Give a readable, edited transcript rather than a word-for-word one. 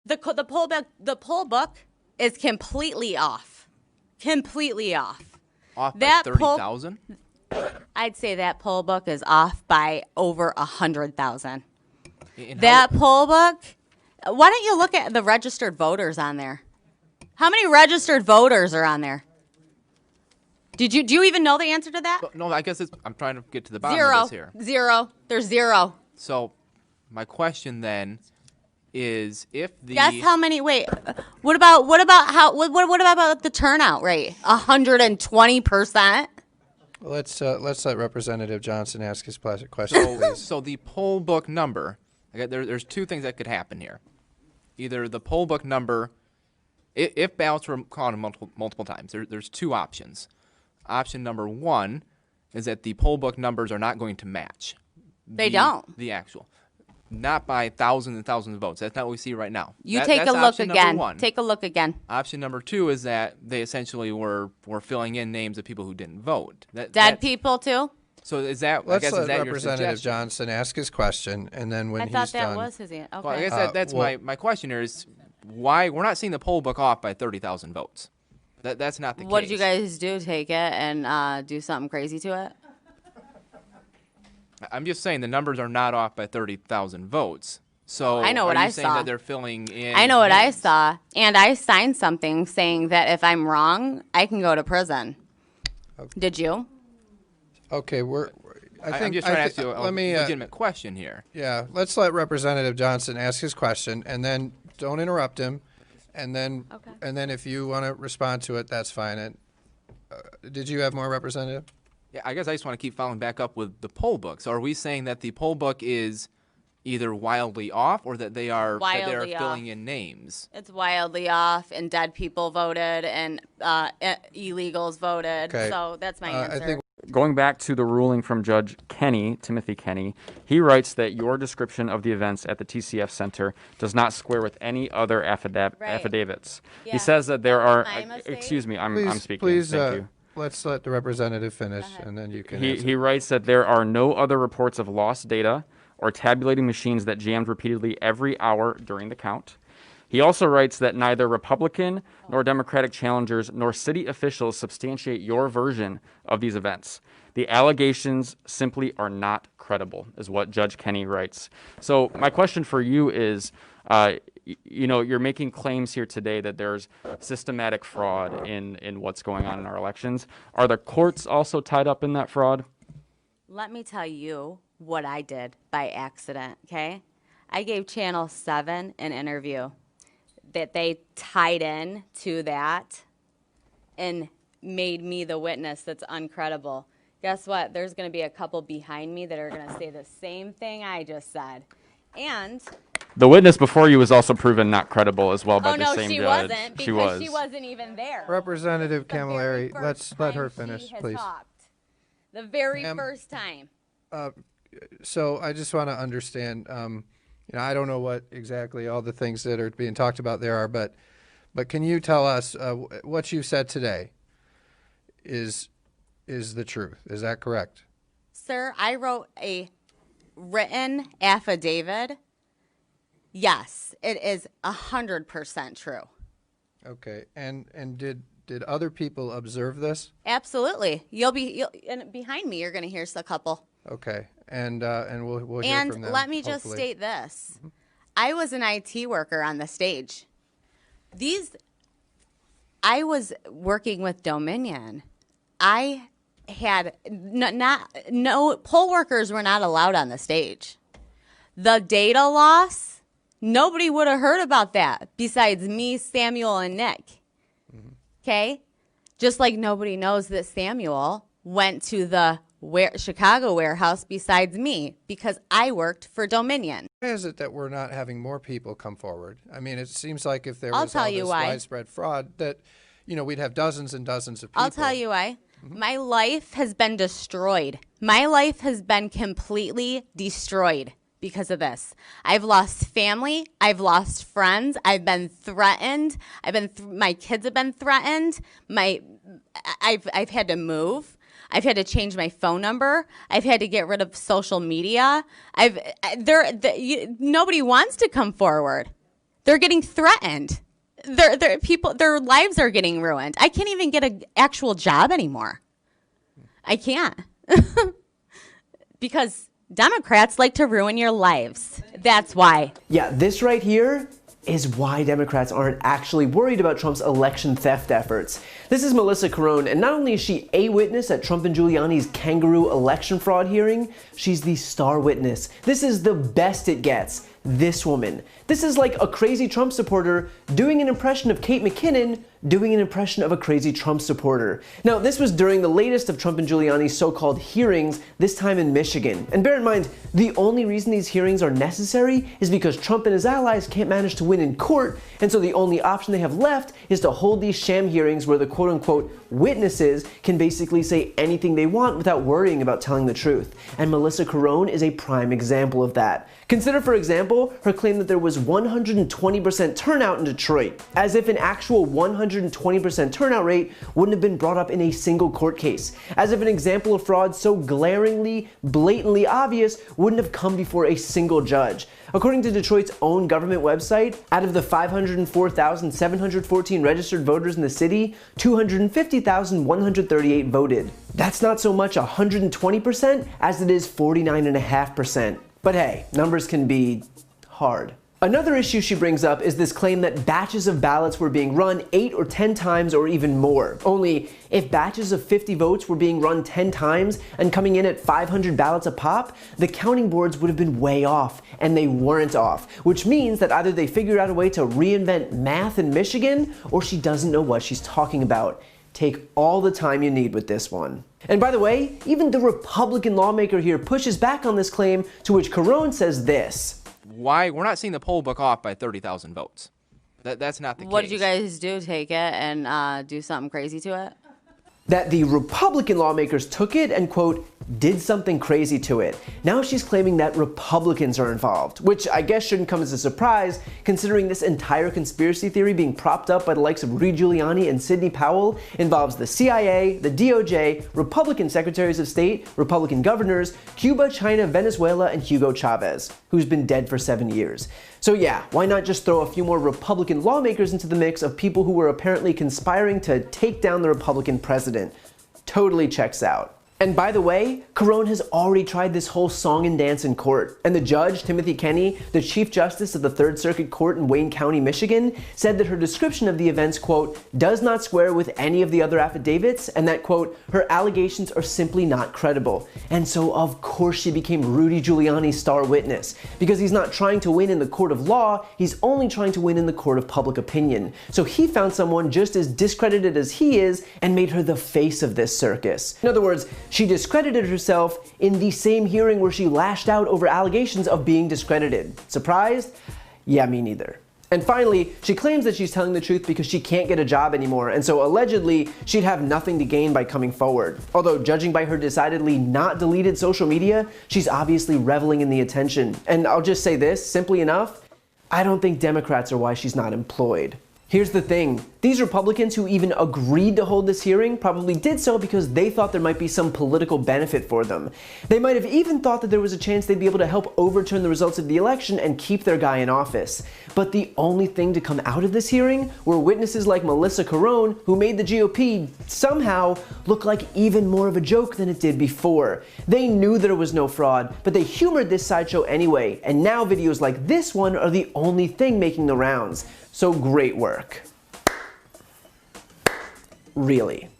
The poll book is completely off. Completely off. Off by 30,000? I'd say that poll book is off by over 100,000. That poll book. Why don't you look at the registered voters on there? How many registered voters are on there? Do you even know the answer to that? No, I guess I'm trying to get to the bottom of this here. Zero. There's zero. So, my question then is if the guess how many? Wait, what about the turnout rate? 120%. Let's let Representative Johnson ask his question, please. So the poll book number. Okay, there's two things that could happen here. Either the poll book number, if ballots were counted multiple times, there's two options. Option number one is that the poll book numbers are not going to match. They don't. The actual. Not by thousands and thousands of votes. That's not what we see right now. Take a look again. Take a look again. Option number two is that they essentially were filling in names of people who didn't vote. Dead people too? So is that? Let's I guess, let is that Representative Johnson ask his question, and then when he's done. I thought that was his answer. Okay. Well, I guess that's my question here is why we're not seeing the poll book off by 30,000 votes. That's not the case. What did you guys do? Take it and do something crazy to it? I'm just saying the numbers are not off by 30,000 votes. So I know what I saying saw. That they're filling in? I know what I saw, and I signed something saying that if I'm wrong, I can go to prison. Okay. Did you? Okay, I'm just trying to ask you a legitimate question here. Yeah, let's let Representative Johnson ask his question, and then don't interrupt him, and then if you want to respond to it, that's fine. And did you have more, Representative? Yeah, I guess I just want to keep following back up with the poll book. So are we saying that the poll book is either wildly off or that they are filling in names? It's wildly off, and dead people voted, and illegals voted. Okay. So that's my answer. Going back to the ruling from Judge Kenny, Timothy Kenny, he writes that your description of the events at the TCF Center does not square with any other affidavits. Yeah. He says that there are. Excuse me, I'm speaking. Please, Thank you. Let's let the representative finish, and then you can. He writes that there are no other reports of lost data or tabulating machines that jammed repeatedly every hour during the count. He also writes that neither Republican nor Democratic challengers nor city officials substantiate your version of these events. The allegations simply are not credible, is what Judge Kenny writes. So my question for you is, you're making claims here today that there's systematic fraud in what's going on in our elections. Are the courts also tied up in that fraud? Let me tell you what I did by accident, okay? I gave Channel 7 an interview that they tied in to that and made me the witness that's uncredible. Guess what? There's going to be a couple behind me that are going to say the same thing I just said. And the witness before you was also proven not credible as well by the same judge. Wasn't, because she wasn't even there. Representative Camilleri, let's let her finish, please. The very first time. So I just want to understand, I don't know what exactly all the things that are being talked about there are, but can you tell us what you said today is the truth? Is that correct? Sir, I wrote a written affidavit. Yes, it is 100% true. Okay, and did other people observe this? Absolutely. And behind me, you're going to hear a couple. Okay, and we'll hear from them. And let me just state this: I was an IT worker on the stage. I was working with Dominion. I had no poll workers were not allowed on the stage. The data loss, nobody would have heard about that besides me, Samuel, and Nick. Okay, just like nobody knows that Samuel went to the Chicago warehouse besides me because I worked for Dominion. Why is it that we're not having more people come forward? I mean, it seems like if there was all this widespread fraud that, we'd have dozens and dozens of people. I'll tell you why. My life has been destroyed. My life has been completely destroyed because of this. I've lost family. I've lost friends. I've been threatened. My kids have been threatened. I've had to move. I've had to change my phone number. I've had to get rid of social media. Nobody wants to come forward. They're getting threatened. Their lives are getting ruined. I can't even get an actual job anymore. I can't. Because Democrats like to ruin your lives. That's why. Yeah, this right here is why Democrats aren't actually worried about Trump's election theft efforts. This is Melissa Carone, and not only is she a witness at Trump and Giuliani's kangaroo election fraud hearing, she's the star witness. This is the best it gets. This woman. This is like a crazy Trump supporter doing an impression of Kate McKinnon doing an impression of a crazy Trump supporter. Now, this was during the latest of Trump and Giuliani's so-called hearings, this time in Michigan. And bear in mind, the only reason these hearings are necessary is because Trump and his allies can't manage to win in court, and so the only option they have left is to hold these sham hearings where the quote-unquote witnesses can basically say anything they want without worrying about telling the truth. And Melissa Carone is a prime example of that. Consider, for example, her claim that there was 120% turnout in Detroit, as if an actual 120% turnout rate wouldn't have been brought up in a single court case, as if an example of fraud so glaringly, blatantly obvious wouldn't have come before a single judge. According to Detroit's own government website, out of the 504,714 registered voters in the city, 250,138 voted. That's not so much 120% as it is 49.5%. But hey, numbers can be hard. Another issue she brings up is this claim that batches of ballots were being run 8 or 10 times or even more. Only, if batches of 50 votes were being run 10 times and coming in at 500 ballots a pop, the counting boards would have been way off, and they weren't off, which means that either they figured out a way to reinvent math in Michigan, or she doesn't know what she's talking about. Take all the time you need with this one. And by the way, even the Republican lawmaker here pushes back on this claim, to which Carone says this. Why we're not seeing the poll book off by 30,000 votes. That's not the case. What did you guys do? Take it and do something crazy to it? That the Republican lawmakers took it and, quote, did something crazy to it. Now she's claiming that Republicans are involved, which I guess shouldn't come as a surprise, considering this entire conspiracy theory being propped up by the likes of Rudy Giuliani and Sidney Powell involves the CIA, the DOJ, Republican secretaries of state, Republican governors, Cuba, China, Venezuela, and Hugo Chavez, who's been dead for 7 years. So yeah, why not just throw a few more Republican lawmakers into the mix of people who were apparently conspiring to take down the Republican president? Totally checks out. And by the way, Carone has already tried this whole song and dance in court. And the judge, Timothy Kenney, the Chief Justice of the Third Circuit Court in Wayne County, Michigan, said that her description of the events, quote, does not square with any of the other affidavits, and that, quote, her allegations are simply not credible. And so, of course, she became Rudy Giuliani's star witness. Because he's not trying to win in the court of law, he's only trying to win in the court of public opinion. So he found someone just as discredited as he is and made her the face of this circus. In other words, she discredited herself in the same hearing where she lashed out over allegations of being discredited. Surprised? Yeah, me neither. And finally, she claims that she's telling the truth because she can't get a job anymore, and so allegedly, she'd have nothing to gain by coming forward. Although, judging by her decidedly not deleted social media, she's obviously reveling in the attention. And I'll just say this, simply enough, I don't think Democrats are why she's not employed. Here's the thing, these Republicans who even agreed to hold this hearing probably did so because they thought there might be some political benefit for them. They might have even thought that there was a chance they'd be able to help overturn the results of the election and keep their guy in office. But the only thing to come out of this hearing were witnesses like Melissa Carone, who made the GOP somehow look like even more of a joke than it did before. They knew there was no fraud, but they humored this sideshow anyway, and now videos like this one are the only thing making the rounds. So great work. Really.